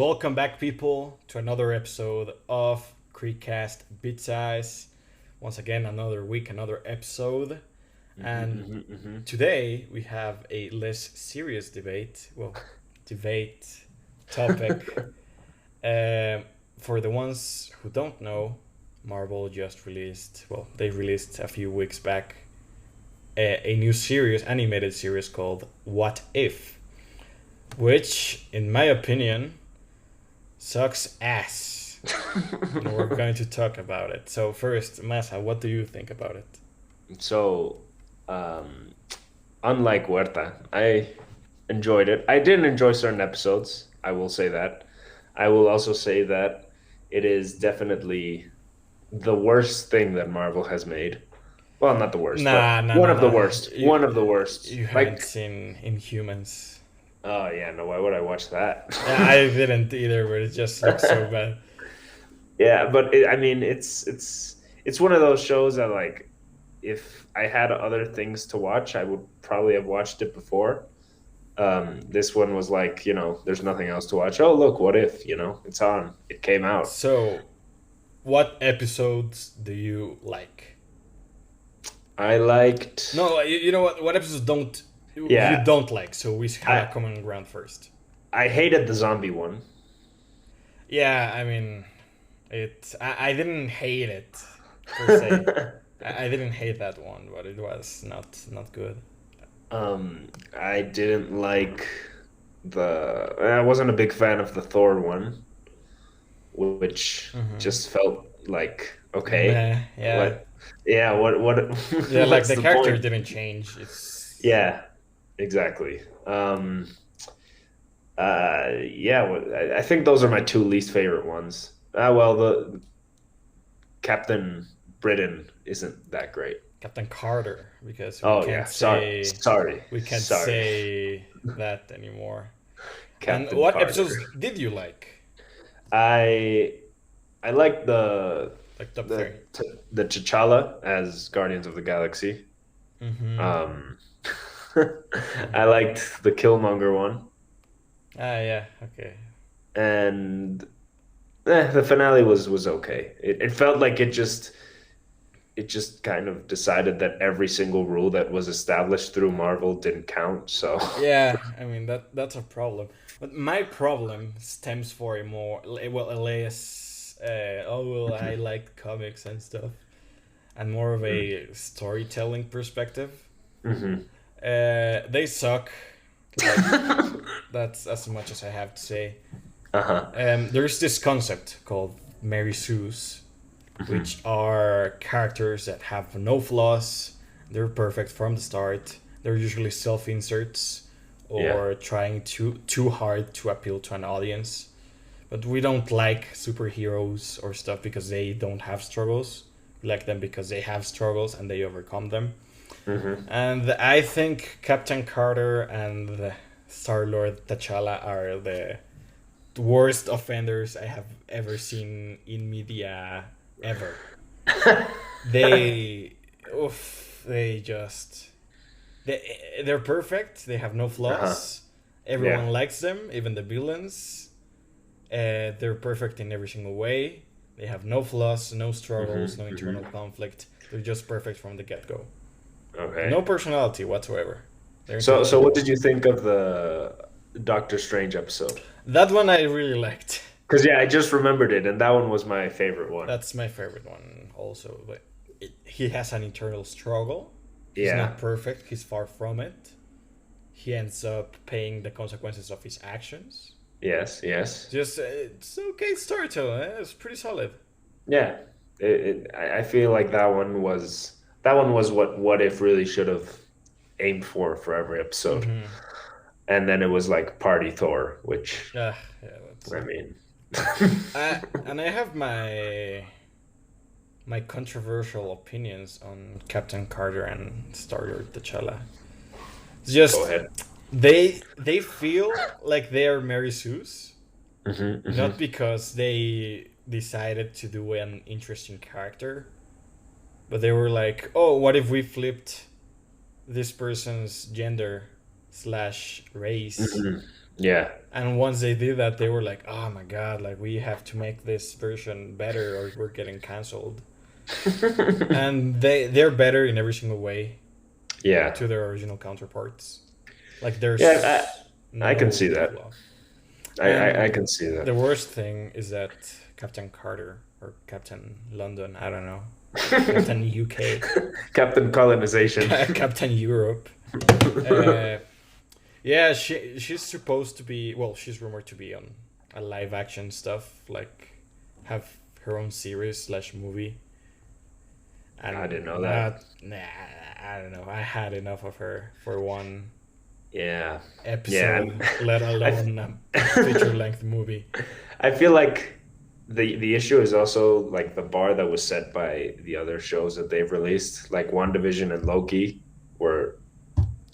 welcome back, people, to another episode of Creekcast Bit Size. Once again, another week, another episode. And today we have a less serious debate topic. For the ones who don't know, Marvel just they released a few weeks back a new animated series called What If, which, in my opinion, sucks ass. And we're going to talk about it. So first, Masa, what do you think about it? So, unlike Huerta, I enjoyed it. I didn't enjoy certain episodes. I will say that. I will also say that it is definitely the worst thing that Marvel has made. Well, not the worst, but Nah, nah, one nah, of the nah. worst. One of the worst. You haven't Like, seen Inhumans. oh yeah, no, why would I watch that? Yeah, I didn't either, but it just looks so bad. Yeah, but I mean, it's one of those shows that like, if I had other things to watch, I would probably have watched it before. This one was like, there's nothing else to watch. Oh, look, what if, it's on. It came out. So, what episodes do you like? I liked. No, you know what? What episodes you Yeah, don't like? So we have a I common ground first. I hated the zombie one. Yeah, I mean, I didn't hate it per se. I didn't hate that one, but it was not good. I didn't like I wasn't a big fan of the Thor one, which Mm-hmm. just felt like, okay, Meh, yeah, what? Yeah, what? yeah. Like What's the the character point? didn't change. It's Yeah, exactly. Yeah, I think those are my two least favorite ones. Well, the Captain Britain isn't that great. Captain Carter because Oh yeah, we can't sorry, say that anymore. And Captain what episodes Carter. did you like? I I like Like top three. the the T'Challa as Guardians of the Galaxy. Mm-hmm. Um, I Mm-hmm. liked the Killmonger one, Ah, yeah. Okay. and the finale was okay. It felt like it just kind of decided that every single rule that was established through Marvel didn't count. So, Yeah, I mean that's a problem. But my problem stems for a more a less I like comics and stuff, and more of a storytelling perspective. hmm. They suck. Like that's as much as I have to say. Uh-huh. There's this concept called Mary Sue's, Hmm. which are characters that have no flaws. They're perfect from the start. They're usually self inserts Yeah. or trying too hard to appeal to an audience. But we don't like superheroes or stuff because they don't have struggles. We like them because they have struggles and they overcome them. Hmm. And I think Captain Carter and Star Lord T'Challa are the worst offenders I have ever seen in media ever. They, they just they're perfect. They have no Uh-huh. flaws. Yeah. Everyone likes them, even the villains. They're perfect in every single way. They have no flaws, no struggles, Hmm. no internal Hmm. conflict. They're just perfect from the get go. No Okay. personality whatsoever. They're So what interchangeable. did you think of the Doctor Strange episode? That one I really liked. Because yeah, I just remembered it, and that one was my favorite one. That's my favorite one also. But he has an internal struggle. He's Yeah. not perfect. He's far from it. He ends up paying the consequences of his actions. Yes. Yes. Just it's okay storytelling. It's pretty solid. Yeah. I feel like that one was what if really should have aimed for every episode, Mm-hmm. and then it was like Party Thor, which Yeah, that's. I mean, And I have my controversial opinions on Captain Carter and Star-Lord T'Challa. It's go just ahead. they feel like they are Mary Sue's, Hmm. Hmm. not because they decided to do an interesting character, but they were like, oh, what if we flipped this person's gender slash race Hmm. Yeah. And once they did that, they were like, "Oh my god! Like we have to make this version better, or we're getting canceled." And they're better in every single way Yeah. to their original counterparts. Like Yeah, there's I can no see that. flaw. I And can see that. the worst thing is that Captain Carter or Captain London, I don't know, Captain UK, Captain Colonization. Captain Europe. Uh, yeah, she's supposed to be. Well, she's rumored to be on a live action stuff, like have her own series slash movie. I didn't know And that. nah, I don't know. I had enough of her for one Yeah. Yeah. episode, let I alone a feature length movie. I feel like the issue is also like the bar that was set by the other shows that they've released, like WandaVision and Loki were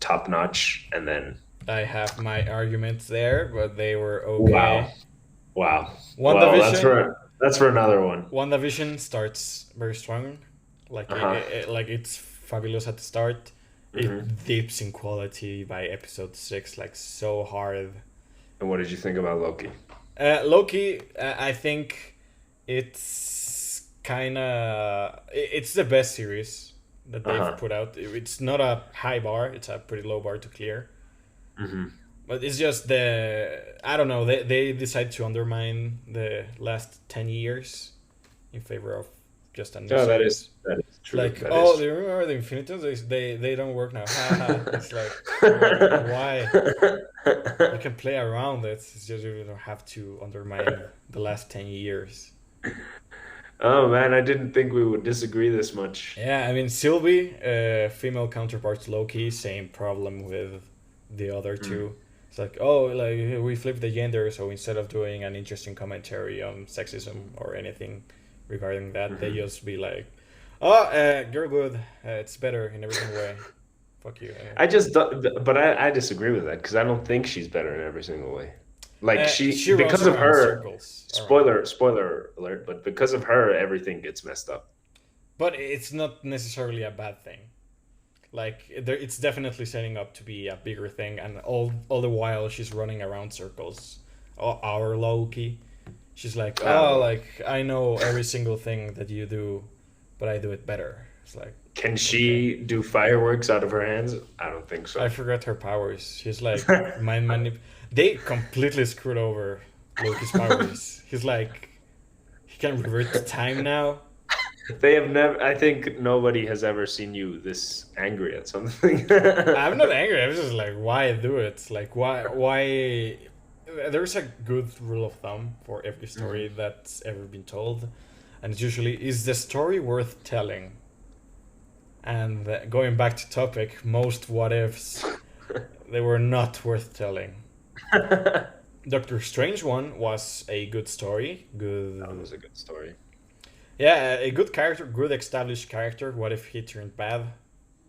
top notch, and then I have my arguments there, but they were wow, okay. wow. Well, WandaVision, that's for another one. WandaVision starts very strong, like Uh-huh. like it's fabulous at the start. Hmm. It dips in quality by episode 6, like so hard. And what did you think about Loki? Loki, I think it's kind of it's the best series that they've Uh-huh. put out. It's not a high bar; it's a pretty low bar to clear. Hmm. But it's just I don't know, they decide to undermine the last 10 years in favor of just a new Yeah, series. that is true. Like, That oh, is do you true. remember the Infinities? They don't work now. It's like, why? You can play around it. It's just you don't have to undermine the last 10 years. Oh man, I didn't think we would disagree this much. Yeah, I mean Sylvie, female counterparts Loki, same problem with the other Mm. two. It's like, oh, like we flipped the gender, so instead of doing an interesting commentary on sexism or anything regarding that, they Hmm. just be like, oh, you're good. It's better in every single way. Fuck you. I just don't, but I disagree with that because I don't think she's better in every single way. Like She runs because of around her, circles around. spoiler alert, but because of her, everything gets messed up. But it's not necessarily a bad thing. Like it's definitely setting up to be a bigger thing, and all the while she's running around circles. Our Loki, she's like, oh, Um, like I know every single thing that you do, but I do it better. It's like, can okay, she do fireworks out of her hands? I don't think I so. forgot her powers. She's like mind manip. They completely screwed over Loki's powers. He's like, he can revert time now. They have never. I think nobody has ever seen you this angry at something. I'm not angry. I'm just like, why do it? Like, why? There's a good rule of thumb for every story Mhm. that's ever been told, and it's usually, is the story worth telling? And going back to topic, most what ifs, they were not worth telling. Doctor Strange one was a good story, That good, was a good story. yeah, a good character, good established character. What if he turned bad?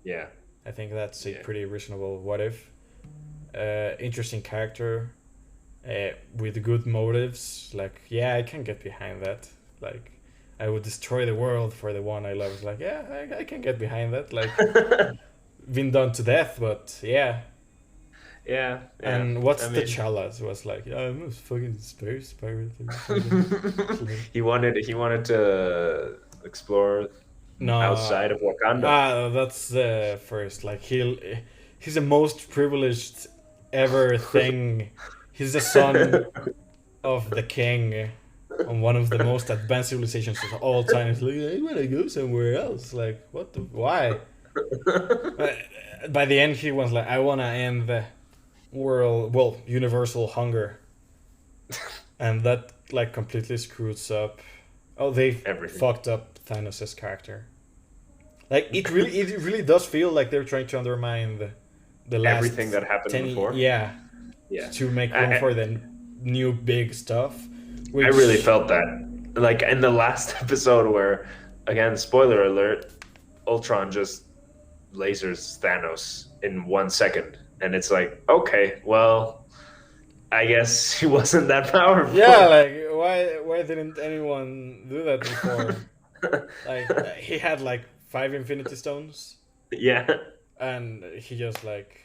Yeah, I think that's a yeah. pretty reasonable what if. Interesting character, with good motives. Like, yeah, I can get behind that. Like, I would destroy the world for the one I love. It's like, yeah, I can get behind that. Like, been done to death, but yeah. Yeah, yeah. And what's I the mean, Chalas was like, yeah, I'm a fucking space pirate or something. It's like, he wanted to explore outside no, of Wakanda. that's the first. Like he's the most privileged ever thing. He's the son of the king on one of the most advanced civilizations of all time. It's like, I want to go somewhere else. Like, what the? Why? By the end, he was like, I want to end the universal hunger. And that, like, completely screws up. Oh, they Everything, fucked up Thanos' character. Like, it really does feel like they're trying to undermine the everything last that happened 10, before. yeah, Yeah, to make I, room I for the new big stuff, I really which, felt that. Like in the last episode, where again, spoiler alert, Ultron just lasers Thanos in 1 second, and it's like, okay, well, I guess he wasn't that yeah, powerful. like, why didn't anyone do that before? Like, he had like 5 Infinity Stones, Yeah. and he just like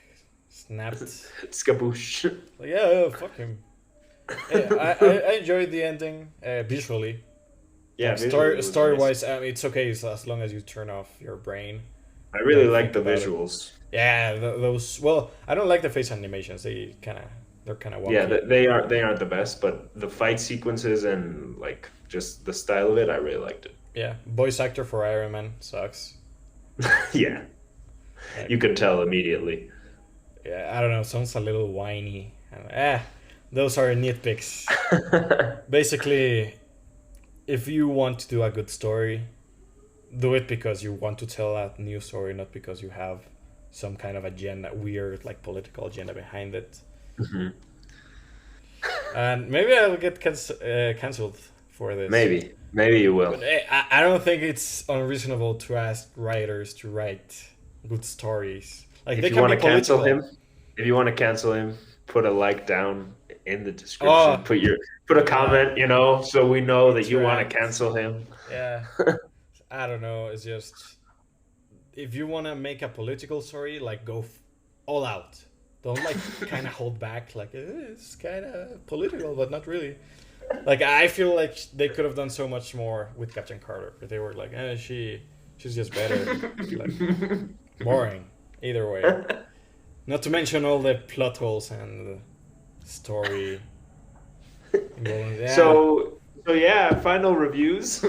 snapped. Skaboosh. Like, yeah, fuck him. I enjoyed the ending visually. Yeah, Like visually it was story nice. wise, it's okay as long as you turn off your brain. I really Don't like think the about it. visuals. Yeah, those. Well, I don't like the face animations. They're kind of Yeah, wonky. they aren't the best, but the fight sequences and like just the style of it, I really liked it. Yeah, voice actor for Iron Man sucks. Yeah, Like, you could tell immediately. yeah, I don't know. Sounds a little whiny. Those are nitpicks. Basically, if you want to do a good story, do it because you want to tell a new story, not because you have some kind of agenda, weird like political agenda behind it. Mhm. And maybe I'll get cancelled for this. Maybe you will. But I don't think it's unreasonable to ask writers to write good stories. Like they If you can want be to cancel political. him, if you want to cancel him, put a like down in the description. Oh, Put a yeah, comment, so we know that it's you want to ranked. cancel him. Yeah, I don't know. It's just if you want to make a political story, like go all out. Don't like kind of hold back. Like it's kind of political, but not really. Like I feel like they could have done so much more with Captain Carter. But they were like, she's just better. Like boring. Either way. Not to mention all the plot holes and the story involved. Yeah, So yeah, final reviews.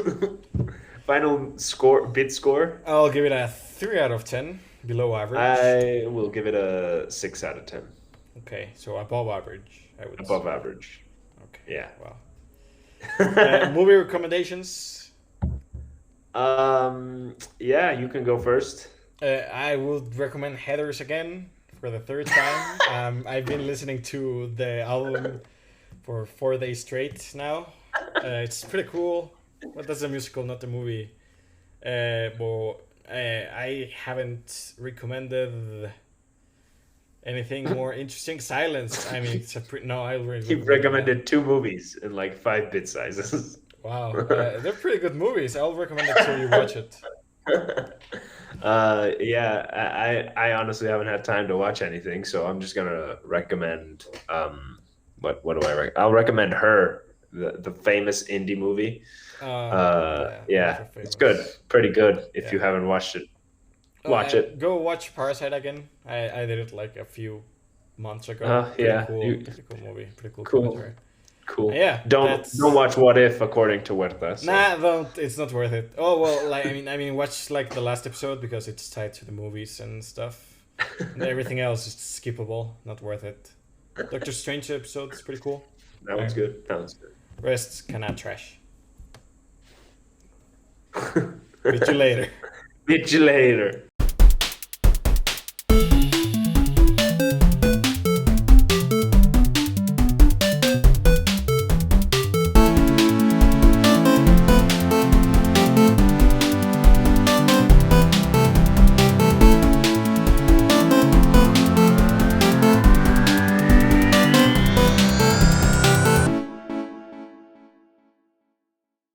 Final score, bid score. I'll give it a 3 out of 10, below average. I will give it a 6 out of 10. Okay, so above average, I would Above say. average. Okay, Yeah. wow. Movie recommendations. Yeah, you can go first. I would recommend Heathers again for the third time. I've been listening to the album for 4 days straight now. It's pretty cool. But that's a musical, not a movie. But I haven't recommended anything more interesting. Silence. I mean, it's a no. I already You've recommended that. recommended 2 movies in like 5 bit sizes. Wow, they're pretty good movies. I'll recommend it till you watch it. Yeah, I honestly haven't had time to watch anything, so I'm just gonna recommend. What do I'll recommend Her, the famous indie movie. Yeah, Yeah, ultra it's good, famous. pretty good. If Yeah. you haven't watched it, watch it. Go watch Parasite again. I did it like a few months ago. Yeah, Pretty cool movie. Pretty cool cool, commentary. cool. Yeah, Don't that's watch What If according to Huerta. So. nah. Don't. It's not worth it. Oh well, like I mean, watch like the last episode because it's tied to the movies and stuff. And everything else is skippable. Not worth it. Doctor Strange episode is pretty cool. That one's good. That one's Rest kinda trash. good. Meet you later. Meet you later.